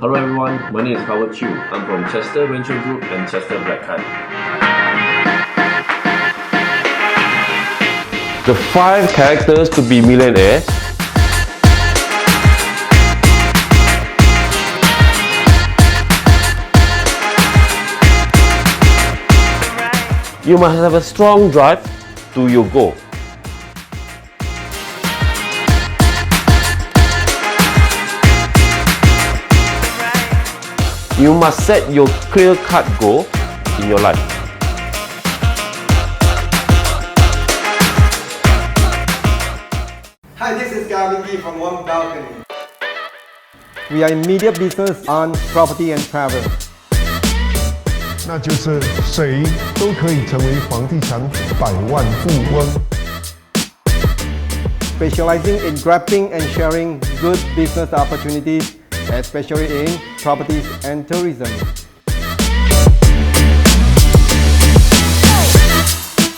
Hello everyone, my name is Chui. I'm from Chester Venture Group and Chester Black Hat. The 5 characters to be millionaires. You must have a strong drive to your goal. You must set your clear-cut goal in your life. Hi, this is Gavin from One Balcony. We are immediate business on property and travel. 那就是谁都可以成为房地产百万富翁。Specializing in grabbing and sharing good business opportunities, especially in properties and tourism.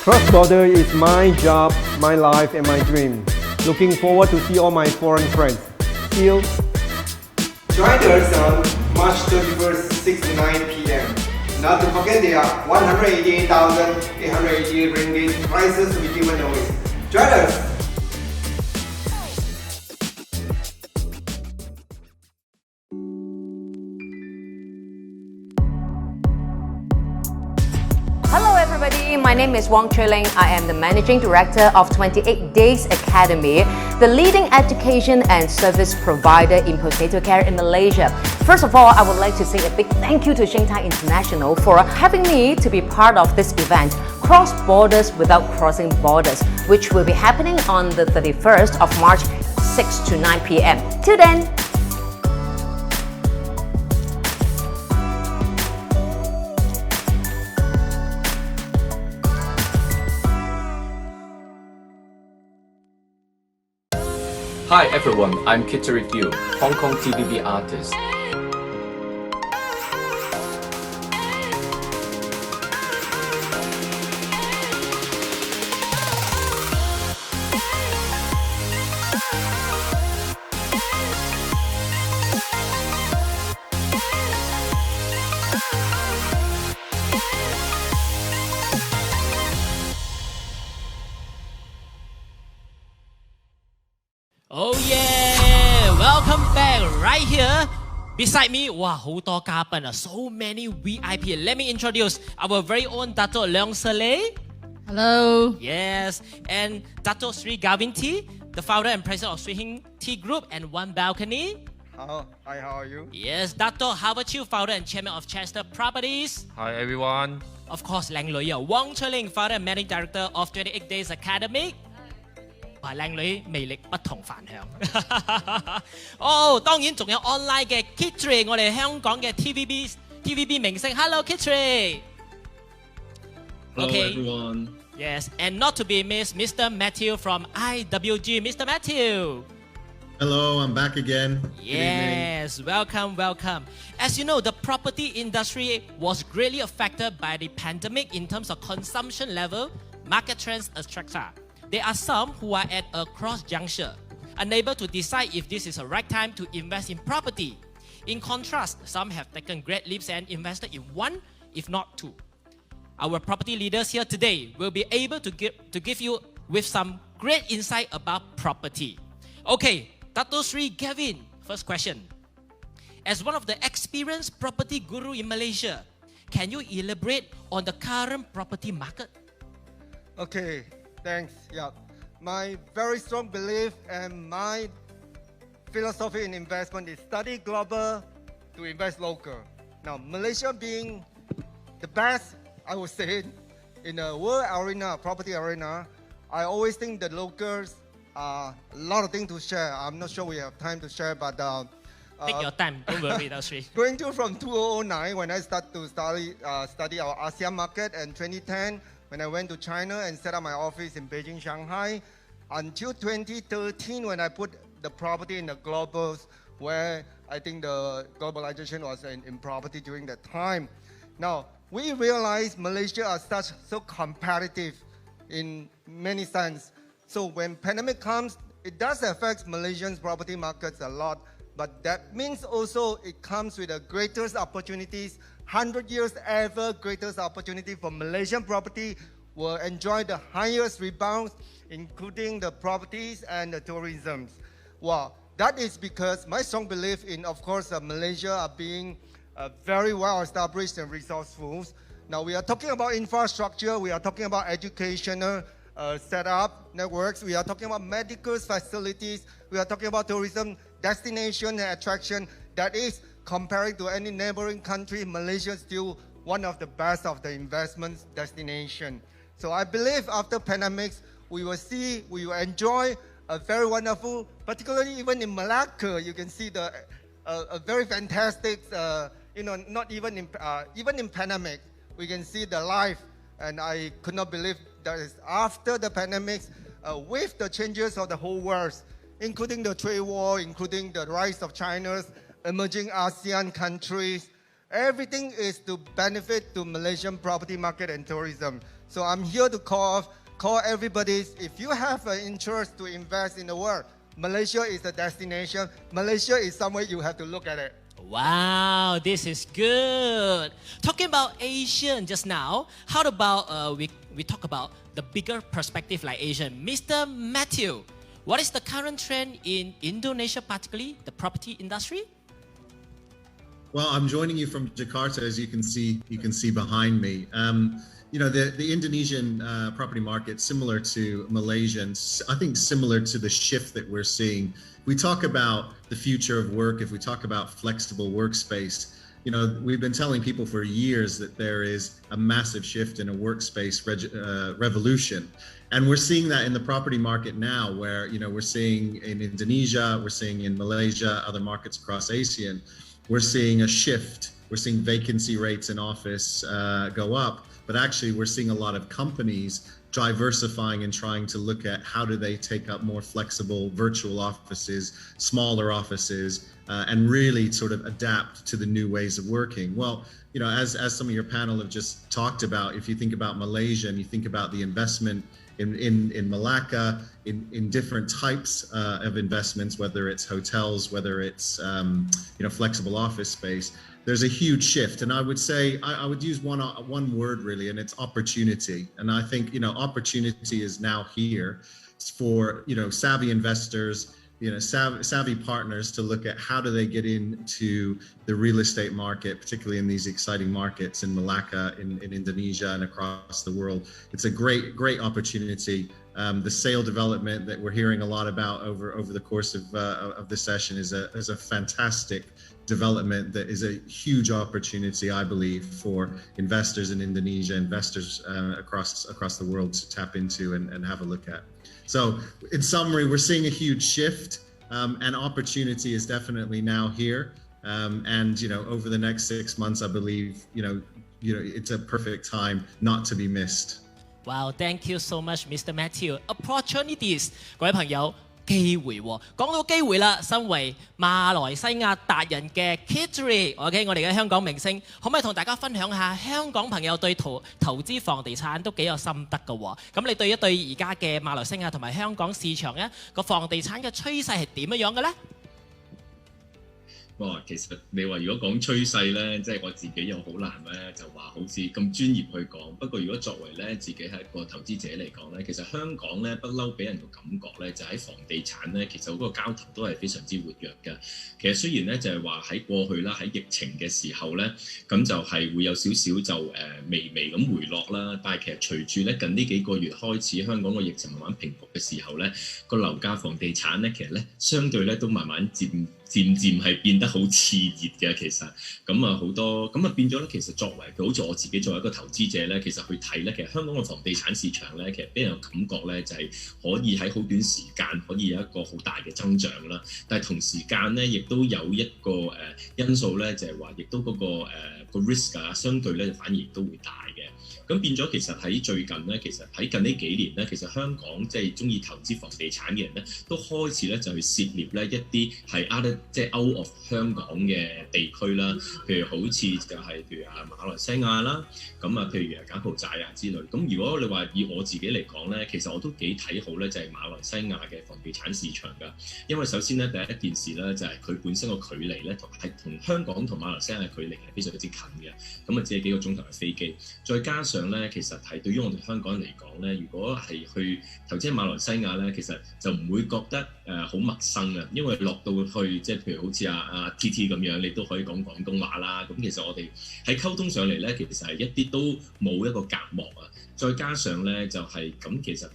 Cross-border is my job, my life and my dream. Looking forward to see all my foreign friends. See you. Join us on March 31st, 6 to 9 p.m. Not to forget there are 188,888 ringgit prizes to be given away. Join us! Hello everybody, my name is Ling. I am the Managing Director of 28 Days Academy, the leading education and service provider in postnatal care in Malaysia. First of all, I would like to say a big thank you to Sheng International for having me to be part of this event, Cross Borders Without Crossing Borders, which will be happening on the 31st of March, 6 to 9 p.m. Till then, Hi everyone, I'm Kitterick, Hong Kong TVB artist. Oh yeah! Welcome back right here. Beside me, wow, 好多嘉賓啊, so many VIP. Let me introduce our very own Dato Leong. Hello. Yes, and Dato Sri Gavin T, the founder and president of Sheng Tea Group and One Balcony. Hi, how are you? Yes, Dato Howard Chiu, founder and chairman of Chester Properties. Hi everyone. Of course, Lang Lui, Wong Ling, founder and managing director of 28 Days Academy. 哇，靚女魅力不同凡響。哦，當然仲有 online 嘅 Kitterick， 我哋香港嘅 TVB 明星。Hello Kitterick。Hello okay. everyone. Yes, and not to be missed, Mr. Matthew from IWG. Mr. Matthew. Hello, I'm back again. Yes, welcome. As you know, the property industry was greatly affected by the pandemic in terms of consumption level, market trends, etc. There are some who are at a cross juncture, unable to decide if this is the right time to invest in property. In contrast, some have taken great leaps and invested in one, if not two. Our property leaders here today will be able to give you with some great insight about property. Okay, Dato Sri Gavin, first question. As one of the experienced property guru in Malaysia, can you elaborate on the current property market? Okay, thanks. Yeah, my very strong belief and my philosophy in investment is study global to invest local. Now, Malaysia being the best, I would say, in the world arena, property arena, I always think the locals a lot of things to share. I'm not sure we have time to share, but take your time. Don't worry, Dato Sri. Going to from 2009 when I started to study our ASEAN market, and 2010 when I went to China and set up my office in Beijing, Shanghai, until 2013 when I put the property in the globals, where I think the globalization was in property during that time. Now we realize Malaysia are so competitive in many sense. So when pandemic comes, it does affect Malaysians property markets a lot. But that means also it comes with the greatest opportunities, 100 years ever greatest opportunity for Malaysian property will enjoy the highest rebounds, including the properties and the tourism. Well, that is because my strong belief in, of course, Malaysia are being very well established and resourceful. Now we are talking about infrastructure, we are talking about educational setup networks, we are talking about medical facilities, we are talking about tourism destination and attraction. That is, comparing to any neighboring country, Malaysia is still one of the best of the investment destination. So I believe after pandemics, we will enjoy a very wonderful, particularly even in Malacca, you can see a very fantastic, not even in pandemic, we can see the life, and I could not believe that is after the pandemics, with the changes of the whole world, including the trade war, including the rise of China's emerging ASEAN countries, everything is to benefit to Malaysian property market and tourism. So I'm here to call everybody, if you have an interest to invest in the world, Malaysia is the destination. Malaysia is somewhere you have to look at it. Wow, this is good. Talking about Asian just now, how about we talk about the bigger perspective like Asian? Mr. Matthew, what is the current trend in Indonesia, particularly the property industry? Well, I'm joining you from Jakarta, as you can see behind me. The Indonesian property market, similar to Malaysian, I think similar to the shift that we're seeing. We talk about the future of work, if we talk about flexible workspace, we've been telling people for years that there is a massive shift in a workspace revolution. And we're seeing that in the property market now, where, we're seeing in Indonesia, we're seeing in Malaysia, other markets across ASEAN, we're seeing a shift. We're seeing vacancy rates in office go up, but actually we're seeing a lot of companies diversifying and trying to look at how do they take up more flexible virtual offices, smaller offices, and really sort of adapt to the new ways of working. Well, as some of your panel have just talked about, if you think about Malaysia and you think about the investment in Malacca, in different types of investments, whether it's hotels, whether it's flexible office space, there's a huge shift. And I would say, I would use one word really, and it's opportunity. And I think, opportunity is now here for, savvy investors, savvy partners to look at how do they get into the real estate market, particularly in these exciting markets in Malacca, in Indonesia and across the world. It's a great opportunity. The sale development that we're hearing a lot about over the course of this session is a fantastic development that is a huge opportunity, I believe, for investors in Indonesia, investors across the world to tap into and have a look at. So in summary, we're seeing a huge shift, and opportunity is definitely now here. And over the next 6 months, I believe it's a perfect time not to be missed. Wow, thank you so much, Mr. Matthew. Opportunities， 各位朋友，機會喎。講到機會啦，身為馬來西亞達人嘅 Kitterick，OK， 我哋嘅香港明星，可唔可以同大家分享下香港朋友對投資房地產都幾有心得嘅喎？咁你對一對而家嘅馬來西亞同埋香港市場咧個房地產嘅趨勢係點樣嘅咧？哇，其實你話如果講趨勢咧，即係我自己又好難咧，就話好似咁專業去講。不過如果作為咧自己係一個投資者嚟講咧，其實香港咧不嬲俾人個感覺咧，就喺房地產咧，其實嗰個交投都係非常之活躍嘅。其實雖然咧就係話喺過去啦，喺疫情嘅時候咧，咁就係會有少少就微微咁回落啦。但係其實隨住咧近呢幾個月開始，香港個疫情慢慢平復嘅時候咧，個樓價房地產咧其實咧相對咧都慢慢漸係變得好熾熱嘅，其實咁啊好多咁啊變咗咧，其實作為好似我自己作為一個投資者咧，其實去睇咧，其實香港嘅房地產市場咧，其實俾人感覺咧就係可以喺好短時間可以有一個好大嘅增長啦。但係同時間咧，亦都有一個因素咧，就係話亦都嗰個risk 啊，相對咧反而亦都會大嘅。咁變咗其實喺最近咧，其實喺近呢幾年咧，其實香港即係中意投資房地產嘅人咧，都開始咧就去涉獵咧一啲係即係 out of 香港嘅地區啦，譬如好似就係譬如馬來西亞啦，咁譬如柬埔寨之類。咁如果你話以我自己嚟講咧，其實我都幾睇好咧，就係馬來西亞嘅房地產市場㗎。因為首先咧，第一件事咧就係佢本身個距離咧同香港同馬來西亞嘅距離係非常之近嘅，咁只係幾個鐘頭嘅飛機。再加上咧，其實係對於我哋香港人嚟講咧，如果係去投資馬來西亞咧，其實就唔會覺得好陌生嘅，因為落到去即係譬如好似阿 TT 咁樣，你都可以講廣東話啦。咁其實我哋喺溝通上嚟咧，其實係一啲都冇一個隔膜啊。再加上咧就係咁，其實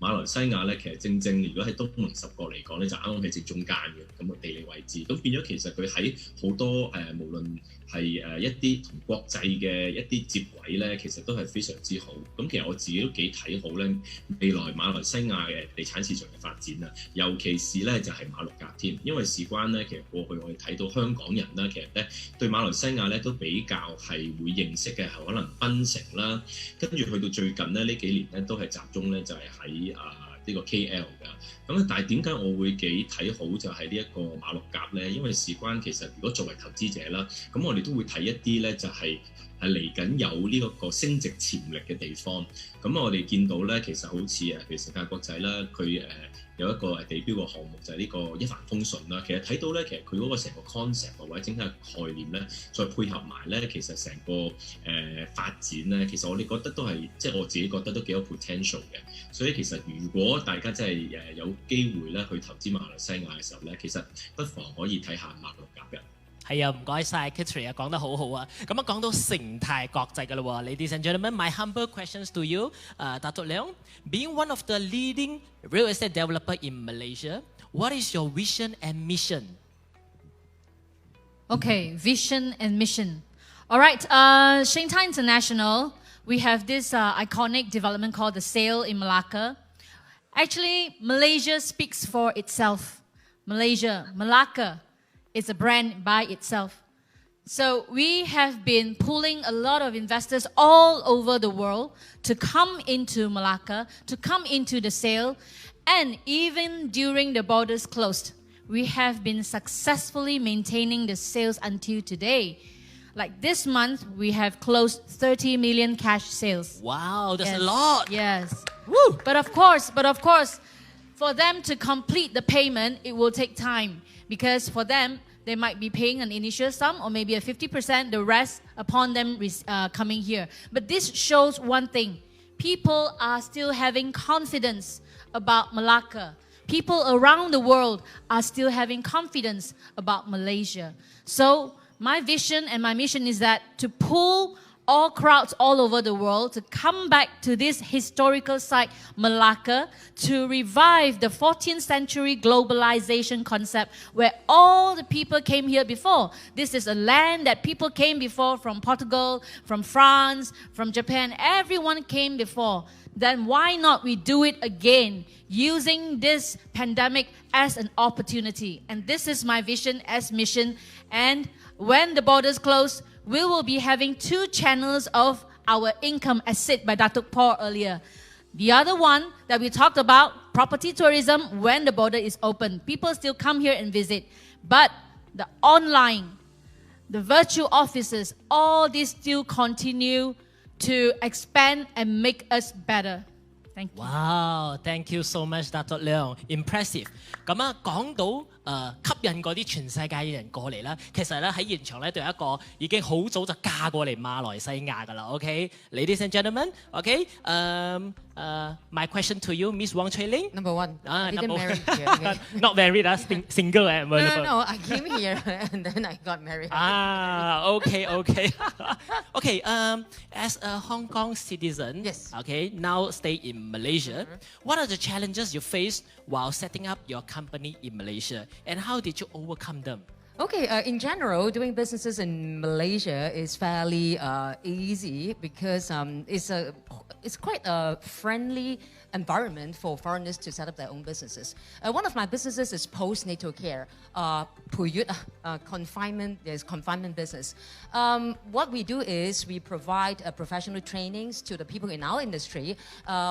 馬來西亞咧，其實正如果喺東盟10國嚟講咧，就啱啱喺正中間嘅咁個地理位置，咁變咗其實佢喺好多無論係一啲同國際嘅一啲接軌咧，其實都係非常之好。咁其實我自己都幾睇好咧未來馬來西亞嘅地產市場嘅發展啊，尤其是咧就係馬六甲添，因為事關咧其實過去我哋睇到香港人啦，其實咧對馬來西亞咧都比較係會認識嘅，係可能檳城啦，跟住去到最近咧呢幾年咧都係集中咧就係喺呢個 KL 㗎。咁但係點解我會幾睇好就係呢一個馬六甲咧？因為事關其實如果作為投資者啦，咁我哋都會睇一啲咧就係嚟緊有呢個升值潛力嘅地方。咁我哋見到咧，其實好似譬如世界國際啦，佢有一個地標嘅項目就係呢個一帆風順啦。其實睇到咧，其實佢嗰個成個 concept 或者整體嘅概念咧，再配合埋咧，其實成個發展咧，其實我哋覺得都係即係我自己覺得都幾有 potential 嘅。所以其實如果大家真係有機會咧去投資馬來西亞嘅時候咧，其實不妨可以睇下馬六甲嘅。係啊，唔該晒 Kitterick 啊，講得好好啊。咁講到成泰國際㗎啦喎 ，Ladies and gentlemen, my humble questions to you, Dato Leong. Being one of the leading real estate developer in Malaysia, what is your vision and mission? Okay, vision and mission. All right, Sheng International, we have this iconic development called the Sale in Malacca. Actually, Malaysia speaks for itself. Malacca is a brand by itself. So we have been pulling a lot of investors all over the world to come into Malacca, to come into the sale, and even during the borders closed, we have been successfully maintaining the sales until today. Like this month, we have closed 30 million cash sales. Wow, that's Yes. a lot. Yes. Woo! But of course, for them to complete the payment, it will take time. Because for them, they might be paying an initial sum or maybe a 50%, the rest upon them coming here. But this shows one thing. People are still having confidence about Malacca. People around the world are still having confidence about Malaysia. So my vision and my mission is that to pull all crowds all over the world to come back to this historical site, Malacca, to revive the 14th century globalization concept where all the people came here before. This is a land that people came before from Portugal, from France, from Japan. Everyone came before. Then why not we do it again using this pandemic as an opportunity? And this is my vision as mission. And when the borders close, we will be having 2 channels of our income as said by Dato Paul earlier. The other one that we talked about, property tourism, when the border is open. People still come here and visit. But the online, the virtual offices, all these still continue to expand and make us better. Thank you. Wow, thank you so much, Dato Leong. Impressive. 咁講到吸引嗰啲全世界嘅人過嚟啦，其實咧喺現場咧都有一個已經好早就嫁過嚟馬來西亞㗎啦。OK, ladies and gentlemen, OK, my question to you, Miss Wong Chui Ling. Number one, I didn't marry here. Okay? Not married, single. No, I came here and then I got married. Okay. Okay, as a Hong Kong citizen, yes. Okay, now stay in Malaysia. What are the challenges you faced while setting up your company in Malaysia, and how did you overcome them? Okay, in general, doing businesses in Malaysia is fairly easy because it's quite a friendly environment for foreigners to set up their own businesses. One of my businesses is postnatal care, confinement business. What we do is we provide professional trainings to the people in our industry.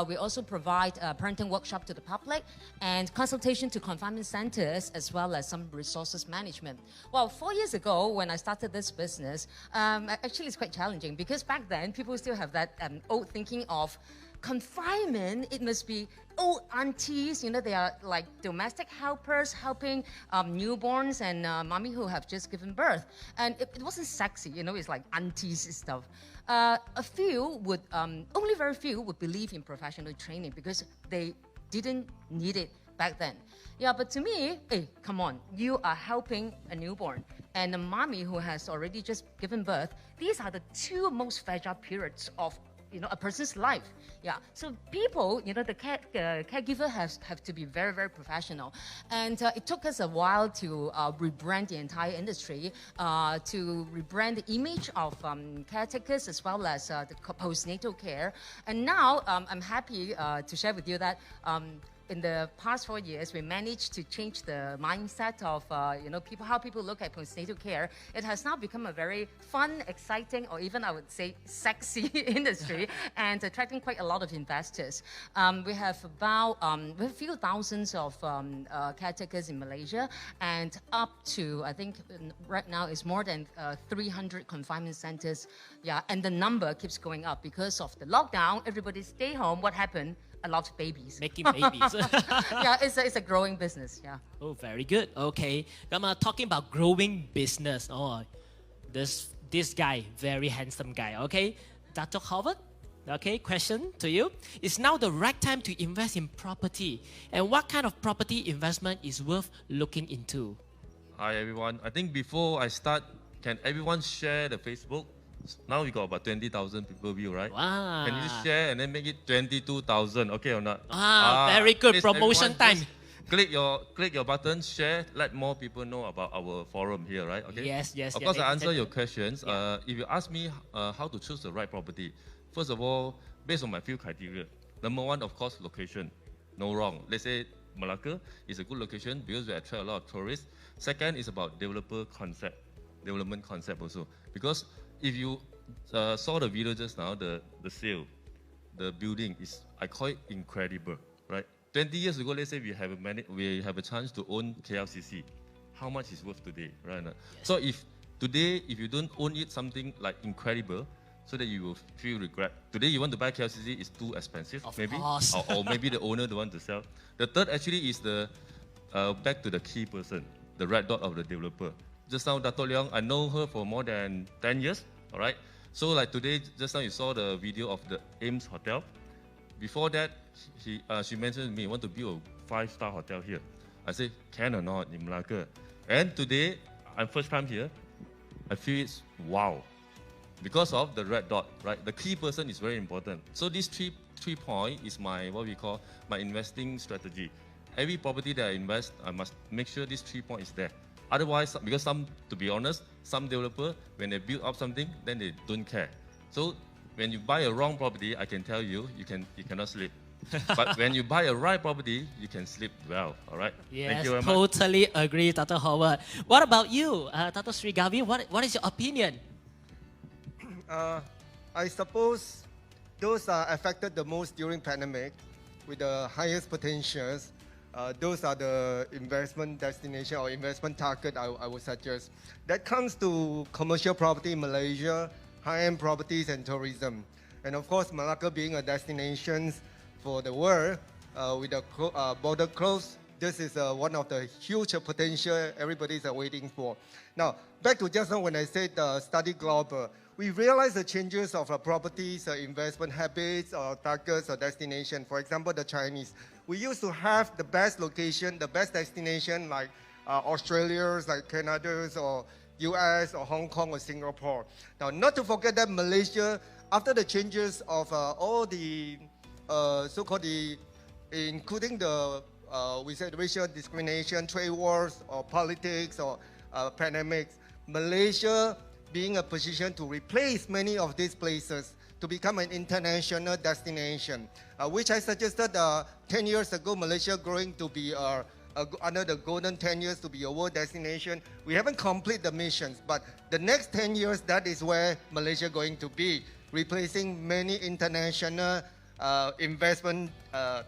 We also provide parenting workshop to the public and consultation to confinement centers as well as some resources management. Well, 4 years ago when I started this business, actually it's quite challenging because back then people still have that old thinking of confinement, it must be old aunties, they are like domestic helpers helping newborns and mommy who have just given birth. And it wasn't sexy, it's like aunties stuff. Only very few would believe in professional training because they didn't need it back then. Yeah, but to me, hey, come on, you are helping a newborn and a mommy who has already just given birth. These are the two most fragile periods of a person's life. Yeah. So people, the caregiver have to be very, very professional. And it took us a while to rebrand the entire industry, to rebrand the image of caretakers as well as the postnatal care. And now I'm happy to share with you that in the past 4 years, we managed to change the mindset of how people look at postnatal care. It has now become a very fun, exciting, or even I would say sexy industry, and attracting quite a lot of investors. We have a few thousands of caretakers in Malaysia, and up to I think right now is more than 300 confinement centers. Yeah, and the number keeps going up because of the lockdown. Everybody stay home. What happened? A lot of babies. Making babies. Yeah, it's a growing business. Yeah. Oh, very good. Okay, talking about growing business. Oh, this guy, very handsome guy. Okay, Dato Howard. Okay, question to you. Is now the right time to invest in property? And what kind of property investment is worth looking into? Hi everyone. I think before I start, can everyone share the Facebook? Now we got about 20,000 people view, right? Wow. Can you share and then make it 22,000? Okay or not? Very good. Please, Promotion time. Click your button, share, let more people know about our forum here, right? Okay. Yes. Of course, I answer your questions. If you ask me how to choose the right property, first of all, based on my few criteria. Number one, of course, location. No wrong. Let's say Malacca is a good location because we attract a lot of tourists. Second is about development concept also. Because if you saw the video just now, the sale, the building is, I call it incredible, right? 20 years ago, let's say we have a chance to own KLCC. How much is worth today, right? Yes. So if you don't own it something like incredible, so that you will feel regret. Today you want to buy KLCC, it's too expensive, of maybe, course. or maybe the owner don't want to sell. The third actually is the back to the key person, the red dot of the developer. Just now, Dato Leong, I know her for more than 10 years, all right? So like today, just now you saw the video of the Ames Hotel. Before that, she mentioned to me, want to build a 5-star hotel here. I said, can or not in Malacca? And today, I'm first time here, I feel it's wow. Because of the red dot, right? The key person is very important. So this three point is my, what we call, my investing strategy. Every property that I invest, I must make sure this 3 point is there. Otherwise, because to be honest, some developer, when they build up something, then they don't care. So when you buy a wrong property, I can tell you, you cannot sleep. But when you buy a right property, you can sleep well, all right? Yes, thank you very totally agree, Dato Howard. What about you, Dato Sri Gavin? What is your opinion? I suppose those are affected the most during pandemic with the highest potentials. Those are the investment destination or investment target I would suggest. That comes to commercial property in Malaysia, high-end properties and tourism. And of course, Malacca being a destination for the world with the border closed, this is one of the huge potential everybody is waiting for. Now, back to just now when I said study global, we realize the changes of properties, investment habits, or targets, or destination. For example, the Chinese. We used to have the best location, the best destination like Australia, like Canada, or US, or Hong Kong, or Singapore. Now, not to forget that Malaysia, after the changes of all the so-called, including the we said racial discrimination, trade wars, or politics, or pandemics, Malaysia being a position to replace many of these places to become an international destination, which I suggested 10 years ago, Malaysia growing to be under the golden 10 years to be a world destination. We haven't completed the missions, but the next 10 years, that is where Malaysia going to be, replacing many international investment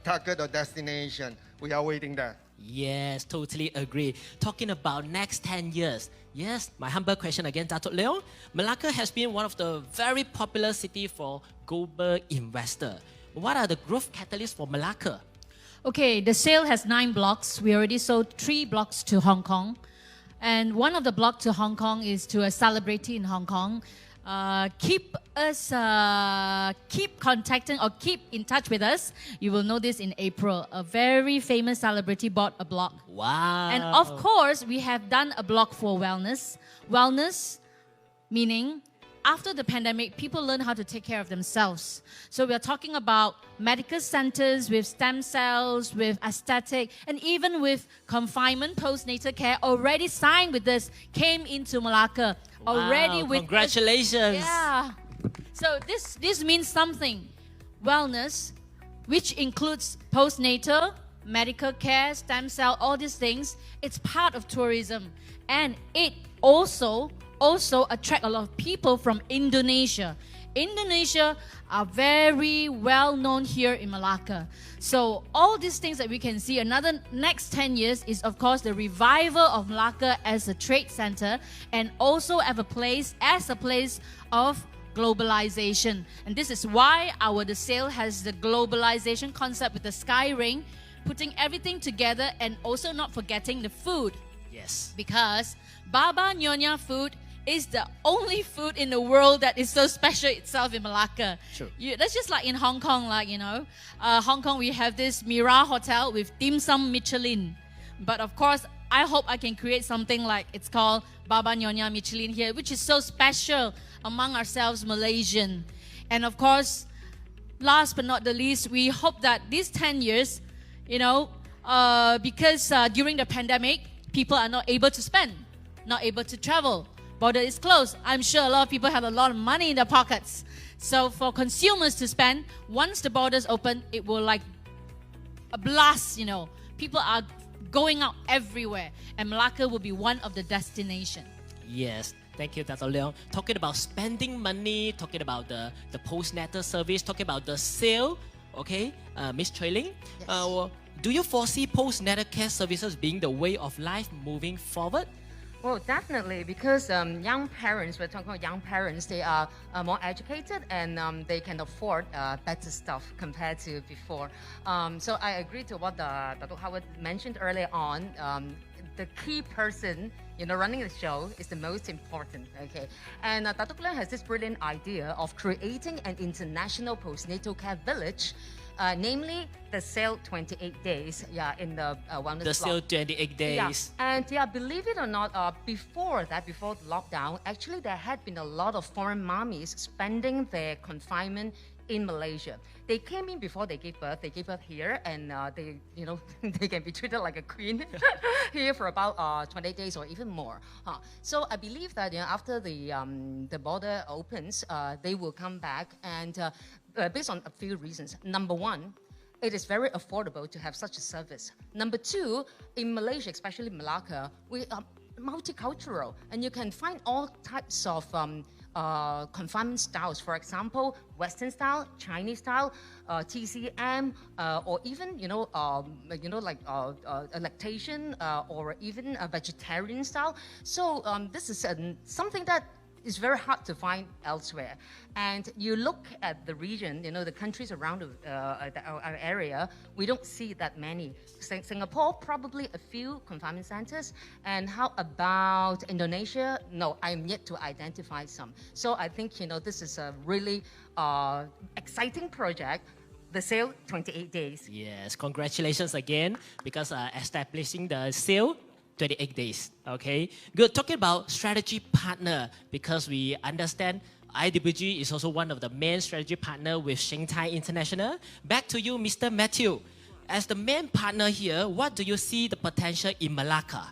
target or destination. We are waiting there. Yes, totally agree. Talking about next 10 years, yes, my humble question again, Dato Leong. Malacca has been one of the very popular city for global investor. What are the growth catalysts for Malacca? Okay, the sale has 9 blocks. We already sold 3 blocks to Hong Kong. And one of the blocks to Hong Kong is to a celebrity in Hong Kong. Keep contacting or keep in touch with us. You will know this in April. A very famous celebrity bought a block. Wow. And of course, we have done a block for wellness. Wellness meaning after the pandemic, people learn how to take care of themselves. So we are talking about medical centers with stem cells, with aesthetic, and even with confinement postnatal care already signed with us, came into Malacca. Already with congratulations. Yeah. So this means something. Wellness, which includes postnatal, medical care, stem cell, all these things, it's part of tourism. And it also attract a lot of people from Indonesia. Indonesia are very well known here in Malacca. So all these things that we can see, another next 10 years is of course the revival of Malacca as a trade center and also as a place of globalization. And this is why the sale has the globalization concept with the sky ring, putting everything together and also not forgetting the food. Yes. Because Baba Nyonya food is the only food in the world that is so special itself in Malacca. Sure. That's just like in Hong Kong, Hong Kong we have this Mira Hotel with dim sum Michelin. But of course, I hope I can create something like it's called Baba Nyonya Michelin here, which is so special among ourselves Malaysian. And of course, last but not the least, we hope that these 10 years, because during the pandemic, people are not able to spend, not able to travel. Border is closed. I'm sure a lot of people have a lot of money in their pockets. So for consumers to spend, once the borders open, it will like a blast, People are going out everywhere. And Malacca will be one of the destinations. Yes. Thank you, Dato Leong. Talking about spending money, talking about the postnatal service, talking about the sale, okay? Miss Chui Ling, Yes. Do you foresee postnatal care services being the way of life moving forward? Well, definitely, because young parents, we're talking about young parents, they are more educated and they can afford better stuff compared to before. So I agree to what Dato Howard mentioned earlier on. The key person, running the show is the most important, okay? And Dato has this brilliant idea of creating an international postnatal care village, namely the sale 28 days, in the wellness The block. sale 28 days. And believe it or not, before the lockdown, actually there had been a lot of foreign mommies spending their confinement in Malaysia. They came in before they gave birth. They gave birth here, and they, they can be treated like a queen here for about 28 days or even more. So I believe that after the border opens, they will come back, and based on a few reasons. Number one, it is very affordable to have such a service. Number two, in Malaysia, especially Malacca, we are multicultural, and you can find all types of confinement styles. For example, Western style, Chinese style, TCM, or even like lactation, or even a vegetarian style. So this is something that is very hard to find elsewhere. And you look at the region, the countries around our area, we don't see that many. Singapore, probably a few confinement centers. And how about Indonesia? No, I'm yet to identify some. So I think, this is a really exciting project. The sale, 28 days. Yes, congratulations again, because establishing the sale 28 days, okay? Good. Talking about strategy partner, because we understand IWG is also one of the main strategy partner with Sheng International. Back to you, Mr. Matthew. As the main partner here, what do you see the potential in Malacca?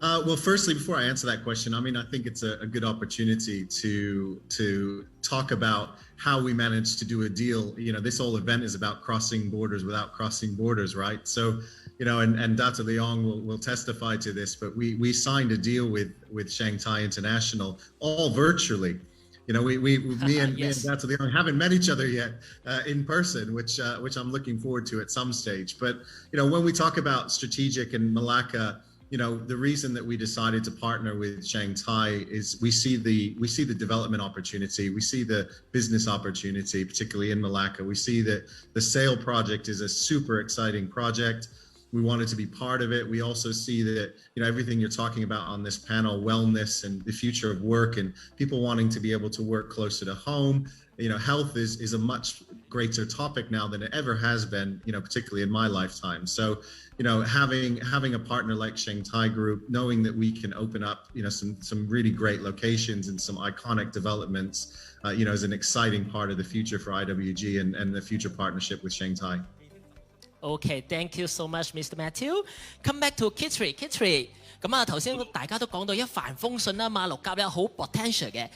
Well, firstly, before I answer that question, I mean, I think it's a good opportunity to talk about how we managed to do a deal. You know, this whole event is about crossing borders without crossing borders, right? So, you know, and Dato Leong will testify to this, but we signed a deal with Shanghai International all virtually. You know, me and Dato Leong haven't met each other yet in person, which I'm looking forward to at some stage. But, you know, when we talk about strategic and Malacca, you know, the reason that we decided to partner with Shanghai is we see the development opportunity, we see the business opportunity, particularly in Malacca. We see that the Sail project is a super exciting project. We wanted to be part of it. We also see that, you know, everything you're talking about on this panel, wellness and the future of work and people wanting to be able to work closer to home. You know, health is a much greater topic now than it ever has been, you know, particularly in my lifetime. So, you know, having a partner like Shanghai Group, knowing that we can open up, you know, some really great locations and some iconic developments, you know, is an exciting part of the future for IWG and the future partnership with Shanghai. Okay, thank you so much, Mr. Matthew. Come back to Kitterick. Kitterick， 咁啊頭先大家都講到一帆風順啦，馬六甲咧好 potential 嘅，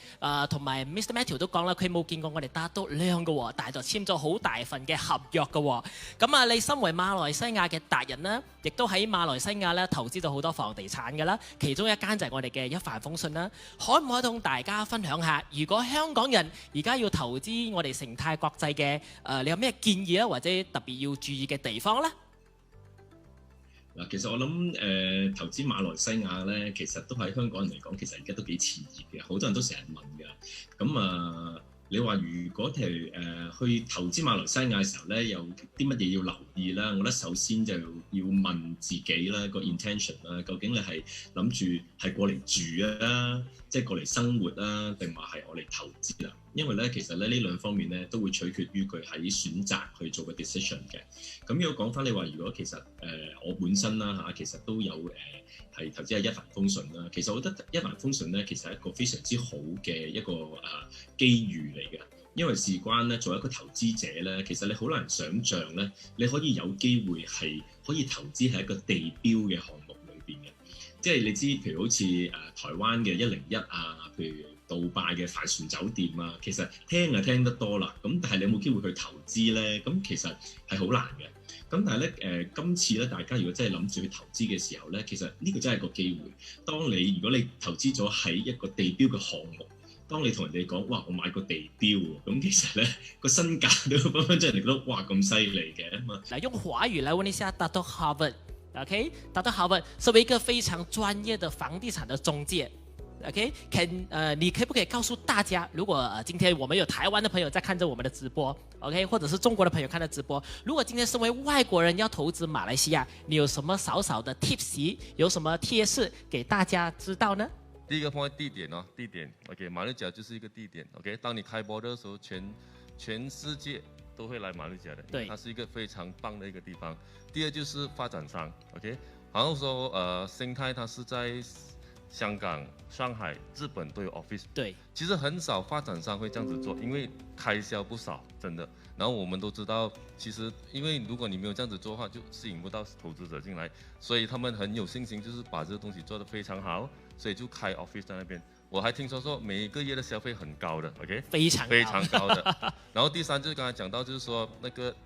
同埋 Mr. Matthew 都講啦，佢冇見過我哋Dato Leong嘅喎，但係就簽咗好大份嘅合約嘅喎。咁啊，你身為馬來西亞嘅達人啦，亦都喺馬來西亞咧投資咗好多房地產嘅啦，其中一間就係我哋嘅一帆風順啦。可唔可以同大家分享下，如果香港人而家要投資我哋成泰國際嘅，你有咩建議咧，或者特別要注意嘅地方咧？嗱，其實我諗投資馬來西亞咧，其實都喺香港人嚟講，其實而家都幾熾熱嘅，好多人都成日問㗎。咁你話如果去投資馬來西亞嘅時候咧，有啲乜嘢要留意啦？我覺得首先就要問自己啦，個 intention 啦，究竟你係諗住係過嚟住啊，即係過嚟生活啊，定話係我嚟投資啦？因為咧，其實咧呢兩方面咧都會取決於佢喺選擇去做個 decision 嘅。咁如果講翻你話，如果其實我本身啦嚇，其實都有係投資係一帆風順啦。其實我覺得一帆風順咧，其實係一個非常之好嘅一個機遇嚟嘅。因為事關咧，作為一個投資者咧，其實你好難想像咧，你可以有機會係可以投資喺一個地標嘅項目裏邊嘅。即係你知，譬如好似台灣嘅101啊，譬如杜拜嘅帆船酒店啊，其實聽就聽得多啦。咁但係你有冇機會去投資咧？咁其實係好難嘅。咁但係咧今次咧，大家如果真係諗住去投資嘅時候咧，其實呢個真係個機會。如果你投資咗喺一個地標嘅項目，當你同人哋講哇，我買個地標喎，咁其實咧個身價都分分鐘人哋覺得哇咁犀利嘅嘛。來用華語來問一下 Dato Harvard。OK， Dato Harvard 作為一個非常專業的房地產的中介。OK， 你可不可以告訴大家，如果今天我們有台灣的朋友在看着我們的直播 ，OK， 或者是中國的朋友看着直播，如果今天身為外國人要投資馬來西亞，你有什麼少少的 tips， 有什麼貼士給大家知道呢？第一個放在地點哦，地點 ，OK， 馬六甲就是一個地點 ，OK， 當你開播的時候，全世界都會來馬六甲的，對，它是一個非常棒的一個地方。第二就是發展商 ，OK， 好像說生態它是在香港、上海、日本都有 office， 對，其實很少發展商會這樣子做，因為開銷不少，真的。然後我們都知道，其實因為如果你沒有這樣子做的話，就吸引不到投資者進來，所以他們很有信心，就是把這個東西做得非常好，所以就開 office 在那邊。我還聽說每一個月的消費很高的 ，OK， 非常高的。然後第三就是剛才講到，就是說那個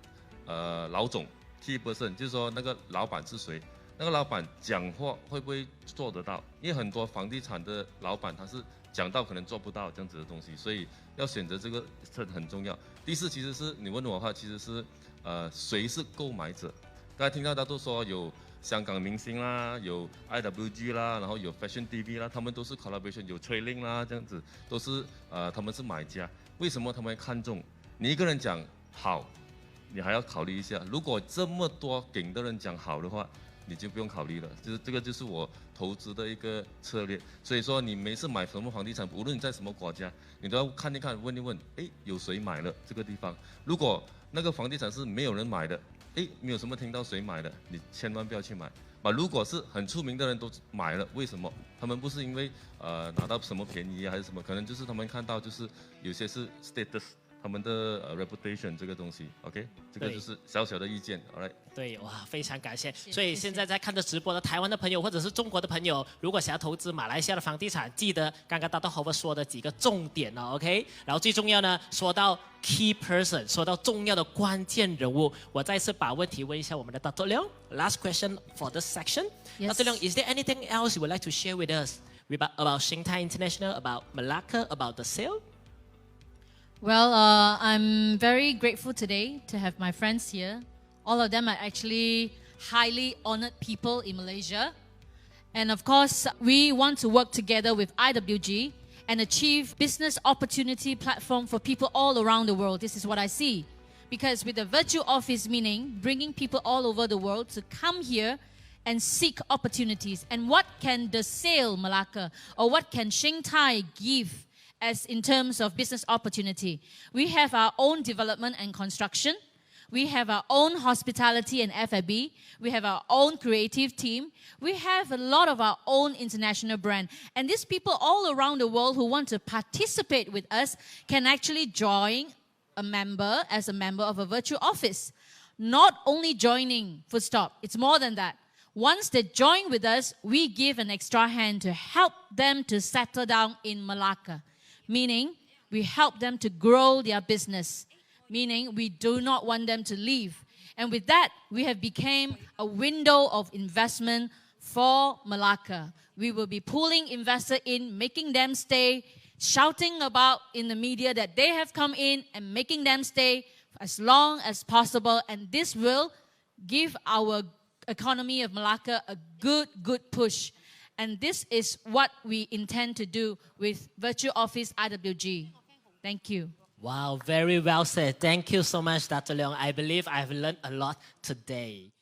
老總 key person， 就是說那個老闆是誰？那個老闆講話會不會做得到？因為很多房地產的老闆他是講到可能做不到這樣子的東西，所以要選擇這個是很重要。第四，其實是你問我的話，其實是誰是購買者？剛才聽到他都說有香港明星啦，有 IWG 啦，然後有 Fashion TV 啦，他們都是 collaboration， 有 Chui Ling 啦，這樣子都是他們是買家。為什麼他們會看中？你一個人講好，你還要考慮一下。如果這麼多頂的人講好的話，你就不用考慮了，就是這個就是我投資的一個策略。所以說你每次買什麼房地產，無論你在什麼國家，你都要看一看，問一問，誒，有誰買了這個地方？如果那個房地產是沒有人買的，誒，沒有什麼聽到誰買的，你千萬不要去買。如果是很出名的人都買了，為什麼？他們不是因為拿到什麼便宜啊，還是什麼？可能就是他們看到就是有些是 status。他们的reputation 这个东西 ，OK， 这个就是小小的意见 ，All right。对，哇，非常感谢。所以现在在看着直播的台湾的朋友或者是中国的朋友，如果想要投资马来西亚的房地产，记得刚刚Dato Howard说的几个重点哦 ，OK。然后最重要呢，说到 key person， 说到重要的关键人物，我再次把问题问一下我们的Dato Leong。Last question for this section. Yes. Dato Leong, is there anything else you would like to share with us about Sheng International, about Malacca, about the sale? Well, I'm very grateful today to have my friends here. All of them are actually highly honored people in Malaysia. And of course, we want to work together with IWG and achieve business opportunity platform for people all around the world. This is what I see. Because with the virtual office, meaning bringing people all over the world to come here and seek opportunities. And what can the sale Malacca or what can Sheng give as in terms of business opportunity? We have our own development and construction. We have our own hospitality and F&B. We have our own creative team. We have a lot of our own international brand. And these people all around the world who want to participate with us can actually join as a member of a virtual office. Not only joining, full stop. It's more than that. Once they join with us, we give an extra hand to help them to settle down in Malacca. Meaning, we help them to grow their business. Meaning, we do not want them to leave. And with that, we have become a window of investment for Malacca. We will be pulling investors in, making them stay, shouting about in the media that they have come in and making them stay as long as possible. And this will give our economy of Malacca a good push. And this is what we intend to do with Virtual Office IWG. Thank you. Wow, very well said. Thank you so much, Dato Leong. I believe I've learned a lot today.